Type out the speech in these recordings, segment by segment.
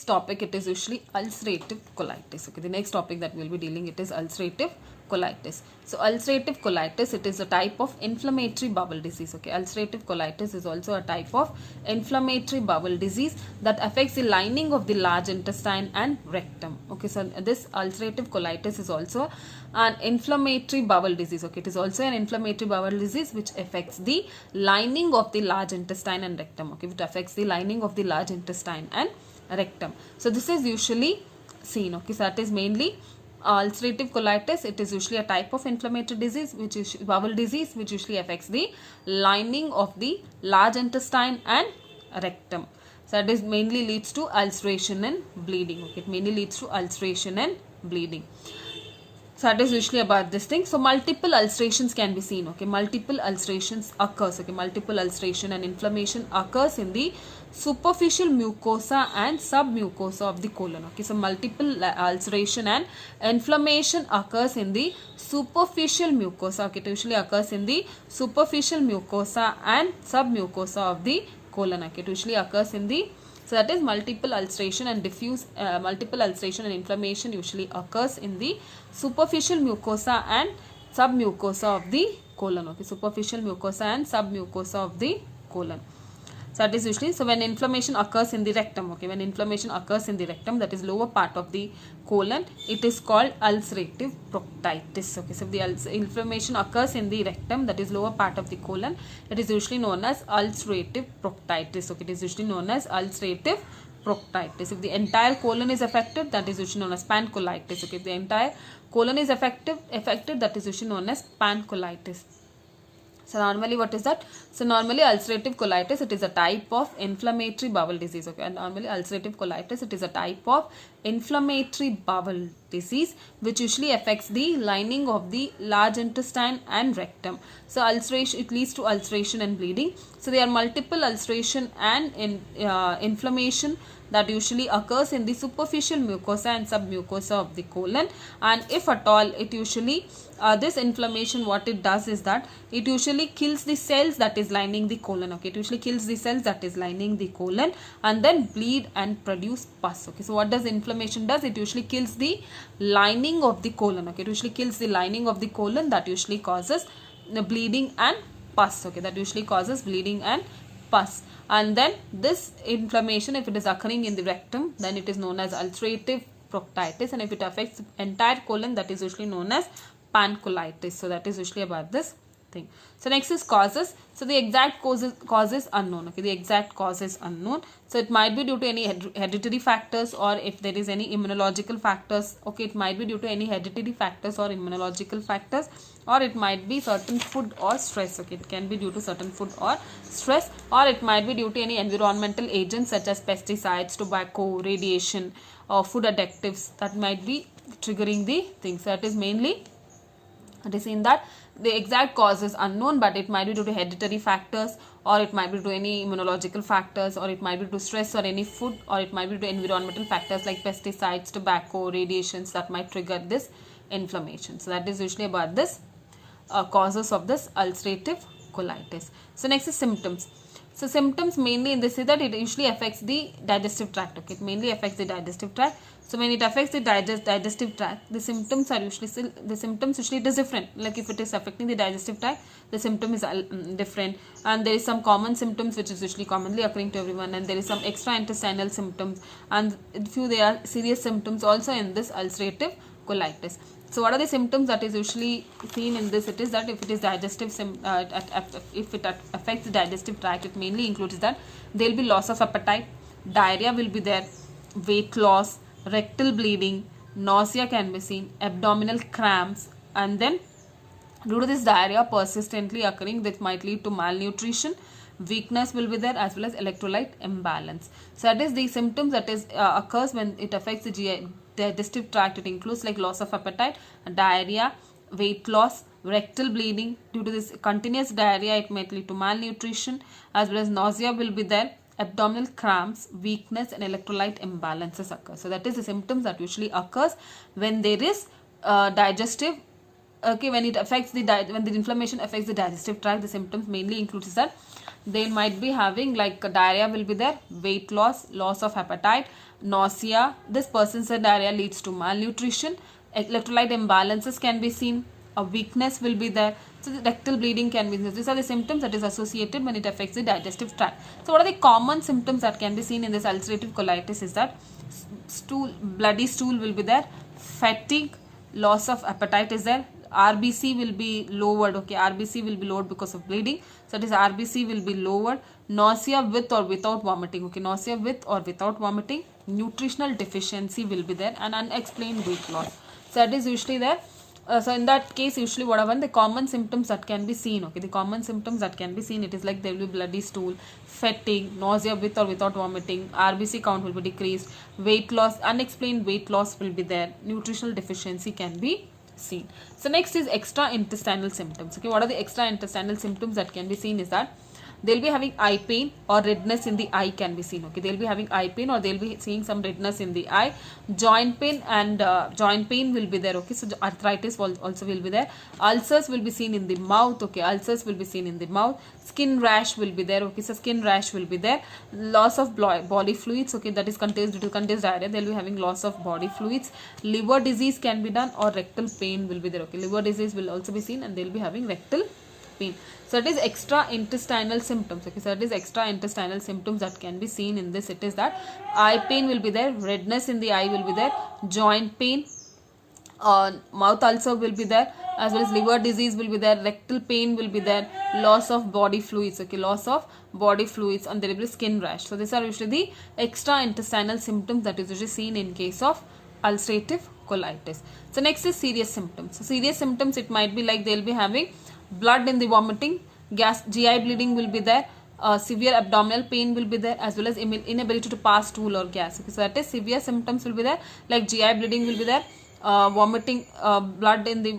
topic, it is usually ulcerative colitis. Okay, the next topic that we'll be dealing, it is ulcerative colitis. So ulcerative colitis, it is a type of inflammatory bowel disease. Okay, ulcerative colitis is also a type of inflammatory bowel disease that affects the lining of the large intestine and rectum. Okay, so this ulcerative colitis is also an inflammatory bowel disease. Okay, it is also an inflammatory bowel disease which affects the lining of the large intestine and rectum. Okay, it affects the lining of the large intestine and rectum. So this is usually seen. Okay, so that is mainly ulcerative colitis. It is usually a type of inflammatory disease which is bowel disease which usually affects the lining of the large intestine and rectum. So that is mainly leads to ulceration and bleeding. Okay, it mainly leads to ulceration and bleeding. So that is usually about this thing. So multiple ulcerations can be seen. Okay, multiple ulcerations occurs. Okay, multiple ulceration and inflammation occurs in the superficial mucosa and submucosa of the colon. Okay, so multiple ulceration and inflammation occurs in the superficial mucosa. Okay, it usually occurs in the superficial mucosa and submucosa of the colon. Okay, it usually occurs in the, so that is multiple ulceration and diffuse multiple ulceration and inflammation usually occurs in the superficial mucosa and submucosa of the colon. Okay, superficial mucosa and submucosa of the colon. So that is usually, so when inflammation occurs in the rectum, okay, when inflammation occurs in the rectum, that is lower part of the colon, it is called ulcerative proctitis. Okay, so if the inflammation occurs in the rectum, that is lower part of the colon, it is usually known as ulcerative proctitis. Okay, it is usually known as ulcerative proctitis. If the entire colon is affected, that is usually known as pancolitis. Okay, if the entire colon is affected, that is usually known as pancolitis. So normally what is that? So normally ulcerative colitis, it is a type of inflammatory bowel disease. Okay, and normally ulcerative colitis, it is a type of inflammatory bowel disease which usually affects the lining of the large intestine and rectum. So ulceration, it leads to ulceration and bleeding. So there are multiple ulceration and inflammation that usually occurs in the superficial mucosa and submucosa of the colon, and if at all it usually this inflammation, what it does is that it usually kills the cells that is lining the colon. Okay, it usually kills the cells that is lining the colon and then bleed and produce pus. Okay, so what does inflammation does? It usually kills the lining of the colon. Okay, it usually kills the lining of the colon, that usually causes the bleeding and pus. Okay, that usually causes bleeding and pus. And then this inflammation, if it is occurring in the rectum, then it is known as ulcerative proctitis, and if it affects the entire colon, that is usually known as pancolitis. So that is usually about this thing. So next is causes. So the exact cause is unknown. Okay, the exact cause is unknown. So it might be due to any hereditary factors, or if there is any immunological factors. Okay, it might be due to any hereditary factors or immunological factors, or it might be certain food or stress. Okay, it can be due to certain food or stress, or it might be due to any environmental agents such as pesticides, tobacco, radiation, or food additives that might be triggering the things. That is mainly, it is in that the exact cause is unknown, but it might be due to hereditary factors, or it might be due to any immunological factors, or it might be due to stress or any food, or it might be due to environmental factors like pesticides, tobacco, radiations that might trigger this inflammation. So that is usually about this causes of this ulcerative colitis. So next is symptoms. So symptoms mainly in this is that it usually affects the digestive tract. Okay, it mainly affects the digestive tract. So when it affects the digestive tract, the symptoms are usually it is different. Like if it is affecting the digestive tract, the symptom is different, and there is some common symptoms which is usually commonly occurring to everyone, and there is some extraintestinal symptoms, and few there are serious symptoms also in this ulcerative colitis. So what are the symptoms that is usually seen in this? It is that if it is digestive, if it affects the digestive tract, it mainly includes that there will be loss of appetite, diarrhea will be there, weight loss, rectal bleeding, nausea can be seen, abdominal cramps, and then due to this diarrhea persistently occurring, this might lead to malnutrition, weakness will be there, as well as electrolyte imbalance. So that is the symptoms that is occurs when it affects the digestive tract. It includes like loss of appetite, diarrhea, weight loss, rectal bleeding. Due to this continuous diarrhea, it might lead to malnutrition, as well as nausea will be there, abdominal cramps, weakness, and electrolyte imbalances occur. So that is the symptoms that usually occurs when there is digestive Okay, when it affects the when the inflammation affects the digestive tract, the symptoms mainly includes that they might be having like diarrhea will be there, weight loss, loss of appetite, nausea. This person's diarrhea leads to malnutrition, electrolyte imbalances can be seen, a weakness will be there. So the rectal bleeding can be seen. These are the symptoms that is associated when it affects the digestive tract. So what are the common symptoms that can be seen in this ulcerative colitis is that bloody stool will be there, fatigue, loss of appetite is there, RBC will be lowered. Okay, RBC will be lowered because of bleeding. So that is RBC will be lowered. Nausea with or without vomiting. Okay, nausea with or without vomiting. Nutritional deficiency will be there, and unexplained weight loss. So that is usually there. So in that case, usually what are the common symptoms that can be seen? Okay, the common symptoms that can be seen, it is like there will be bloody stool, fatigue, nausea with or without vomiting, RBC count will be decreased, weight loss, unexplained weight loss will be there, nutritional deficiency can be seen. So next is extra intestinal symptoms. Okay, what are the extra intestinal symptoms that can be seen is that they'll be having eye pain or redness in the eye can be seen. Okay, they'll be having eye pain or they'll be seeing some redness in the eye, joint pain, and joint pain will be there. Okay, so arthritis also will be there, ulcers will be seen in the mouth. Okay, ulcers will be seen in the mouth, skin rash will be there. Okay, so skin rash will be there, loss of body fluids. Okay, that is contagious due to contagious diarrhea, they'll be having loss of body fluids, liver disease can be done, or rectal pain will be there. Okay, liver disease will also be seen and they'll be having rectal pain. So it is extra intestinal symptoms. Okay, so it is extra intestinal symptoms that can be seen in this. It is that eye pain will be there, redness in the eye will be there, joint pain, mouth ulcer will be there, as well as liver disease will be there, rectal pain will be there, loss of body fluids. Okay, loss of body fluids, and there will be skin rash. So these are usually the extra intestinal symptoms that is usually seen in case of ulcerative colitis. So next is serious symptoms. So serious symptoms, it might be like they'll be having blood in the vomiting, gas, GI bleeding will be there, severe abdominal pain will be there, as well as inability to pass stool or gas. Okay, so that is severe symptoms will be there, like GI bleeding will be there, vomiting, blood in the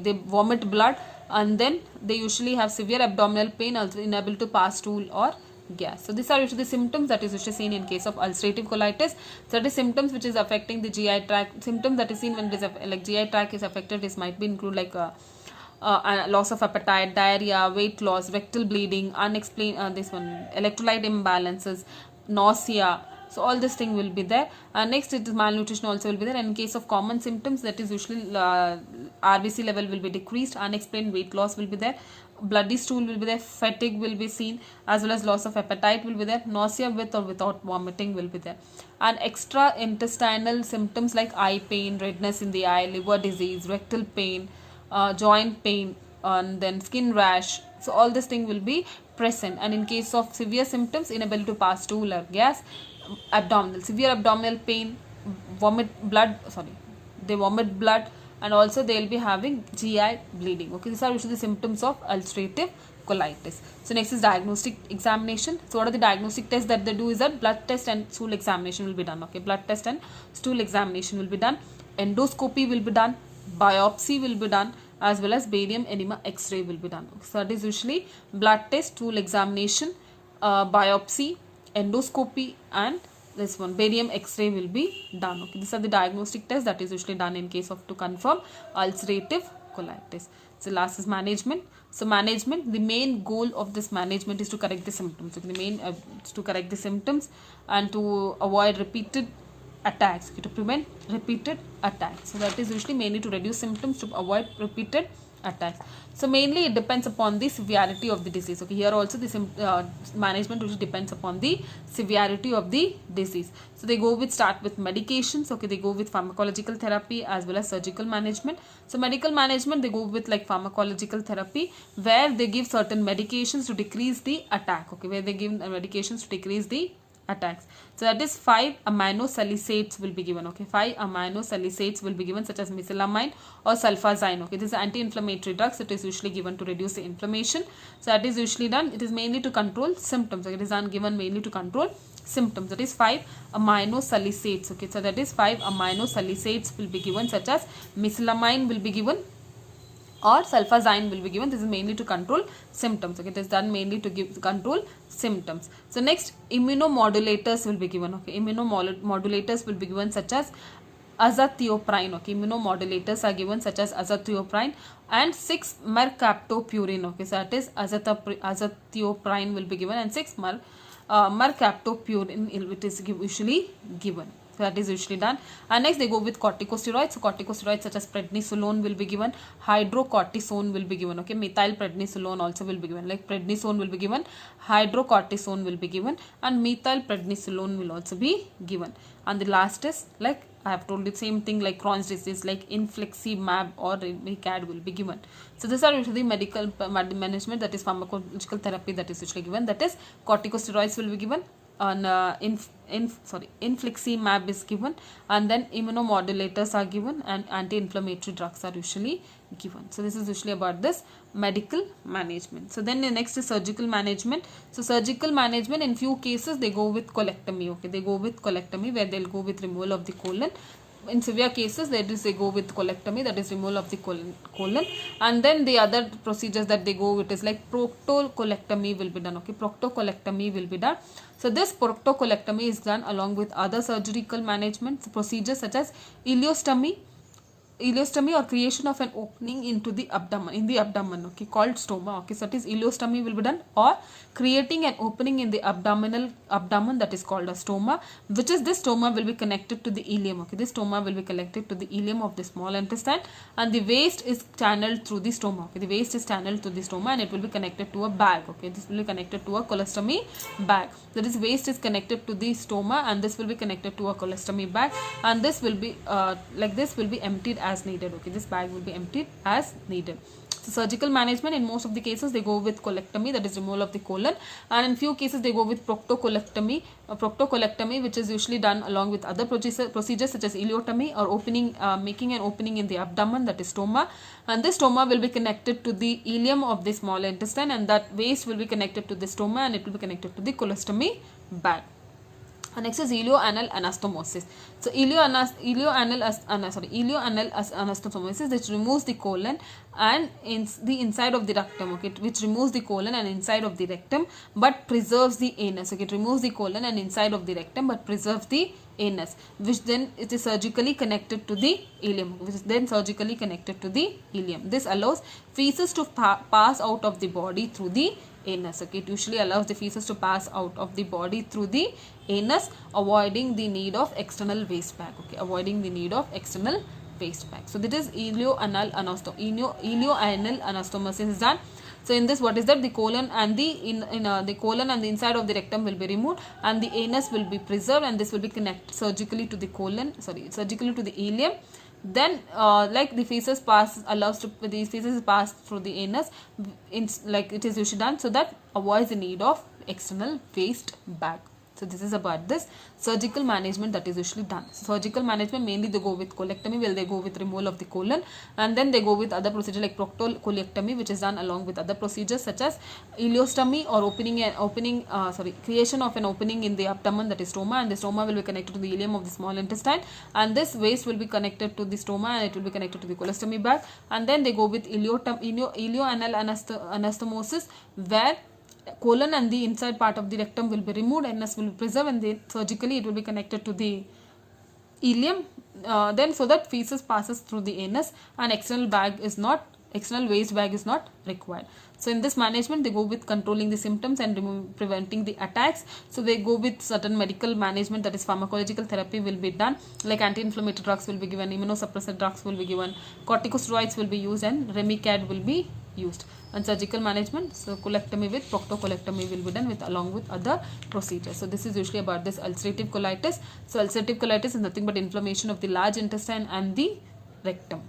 they vomit blood, and then they usually have severe abdominal pain, also inability to pass stool or gas. So these are usually the symptoms that is usually seen in case of ulcerative colitis. So the symptoms which is affecting the GI tract, symptoms that is seen when it is like GI tract is affected, this might be include like loss of appetite, diarrhea, weight loss, rectal bleeding, unexplained electrolyte imbalances, nausea. So all this thing will be there. Next, it is malnutrition also will be there. And in case of common symptoms, that is usually RBC level will be decreased, unexplained weight loss will be there, bloody stool will be there, fatigue will be seen, as well as loss of appetite will be there, nausea with or without vomiting will be there. And extra intestinal symptoms like eye pain, redness in the eye, liver disease, rectal pain, joint pain, and then skin rash. So all this thing will be present. And in case of severe symptoms, inability to pass stool or gas, severe abdominal pain, they vomit blood, and also they will be having GI bleeding. Okay, these are usually the symptoms of ulcerative colitis. So next is diagnostic examination. So what are the diagnostic tests that they do is that blood test and stool examination will be done. Okay, blood test and stool examination will be done, endoscopy will be done, biopsy will be done, as well as barium enema X-ray will be done. So that is usually blood test, stool examination, biopsy, endoscopy, and this one barium X-ray will be done. Okay, these are the diagnostic tests that is usually done in case of to confirm ulcerative colitis. So last is management. So management, the main goal of this management is to correct the symptoms. So the main is to correct the symptoms and to avoid repeated attacks, okay, to prevent repeated attacks. So that is usually mainly to reduce symptoms, to avoid repeated attacks. So mainly it depends upon the severity of the disease. Okay, here also the management which depends upon the severity of the disease. So they start with medications. Okay, they go with pharmacological therapy as well as surgical management. So medical management, they go with like pharmacological therapy, where they give certain medications to decrease the attack. Okay, where they give medications to decrease the attacks. So that is 5 aminosalicylates will be given. Okay, 5 aminosalicylates will be given, such as mesalamine or sulfazyme. Okay, this is anti-inflammatory drugs. It is usually given to reduce the inflammation. So that is usually done. It is mainly to control symptoms. Okay, it is given mainly to control symptoms. That is 5 aminosalicylates. Okay, so that is 5 aminosalicylates will be given, such as mesalamine will be given or sulfazyme will be given. This is mainly to control symptoms. Okay, it is done mainly to control symptoms. So next, immunomodulators will be given. Okay, immunomodulators will be given, such as azathioprine. Okay, immunomodulators are given such as azathioprine, and 6 mercaptopurine. Okay, so that is azathioprine will be given, and 6 mercaptopurine it is usually given. So that is usually done. And next they go with corticosteroids. So corticosteroids such as prednisolone will be given, hydrocortisone will be given. Okay, methylprednisolone also will be given. Like prednisone will be given, hydrocortisone will be given, and methylprednisolone will also be given. And the last is, like I have told you, same thing like Crohn's disease, like infliximab or Remicade will be given. So these are usually medical management, that is pharmacological therapy that is usually given. That is corticosteroids will be given, and infliximab is given, and then immunomodulators are given, and anti-inflammatory drugs are usually given. So this is usually about this medical management. So then the next is surgical management. So surgical management, in few cases they go with colectomy. Okay, they go with colectomy, where they'll go with removal of the colon. In severe cases, they go with colectomy, that is removal of the colon. And then the other procedures that they go with is like proctocolectomy will be done. Okay, proctocolectomy will be done. So this proctocolectomy is done along with other surgical management procedures such as ileostomy or creation of an opening into the abdomen, okay, called stoma. Okay, so that is ileostomy will be done, or creating an opening in the abdomen, that is called a stoma, which is this stoma will be connected to the ileum. Okay, this stoma will be connected to the ileum of the small intestine, and the waste is channeled through the stoma. Okay, the waste is channeled through the stoma, and it will be connected to a bag. Okay, this will be connected to a colostomy bag. That is, waste is connected to the stoma, and this will be connected to a colostomy bag, and this will be this will be emptied as needed. Okay, this bag will be emptied as needed. So surgical management, in most of the cases they go with colectomy, that is removal of the colon, and in few cases they go with proctocolectomy, which is usually done along with other procedures such as ileotomy or opening, making an opening in the abdomen, that is stoma, and this stoma will be connected to the ileum of the small intestine, and that waste will be connected to the stoma, and it will be connected to the colostomy bag. And next is ileoanal anastomosis. So ileoanal anastomosis, which removes the colon and the inside of the rectum. Okay, which removes the colon and inside of the rectum but preserves the anus. Okay, it removes the colon and inside of the rectum but preserves the anus, which then it is surgically connected to the ileum, This allows feces to pass out of the body through the anus. Okay, it usually allows the feces to pass out of the body through the anus, avoiding the need of external waste bag. Okay, avoiding the need of external waste bag. So that is ileoanal anastomosis is done. So in this, what is that? The colon and the colon and the inside of the rectum will be removed, and the anus will be preserved, and this will be connected surgically to the ileum. Then like the feces pass through the anus, like it is usually done, so that avoids the need of external waste bag. So this is about this surgical management that is usually done. So surgical management, mainly they go with colectomy, where they go with removal of the colon, and then they go with other procedure like proctocolectomy, which is done along with other procedures such as ileostomy or creation of an opening in the abdomen, that is stoma, and the stoma will be connected to the ileum of the small intestine, and this waste will be connected to the stoma, and it will be connected to the colostomy bag. And then they go with ileoanal anastomosis, where colon and the inside part of the rectum will be removed, anus will be preserved, and then surgically it will be connected to the ileum, then so that feces passes through the anus, and external waste bag is not required. So in this management, they go with controlling the symptoms and preventing the attacks. So they go with certain medical management, that is pharmacological therapy will be done, like anti-inflammatory drugs will be given, immunosuppressant drugs will be given, corticosteroids will be used, and Remicade will be used. And surgical management, so colectomy with proctocolectomy will be done along with other procedures. So this is usually about this ulcerative colitis. So ulcerative colitis is nothing but inflammation of the large intestine and the rectum.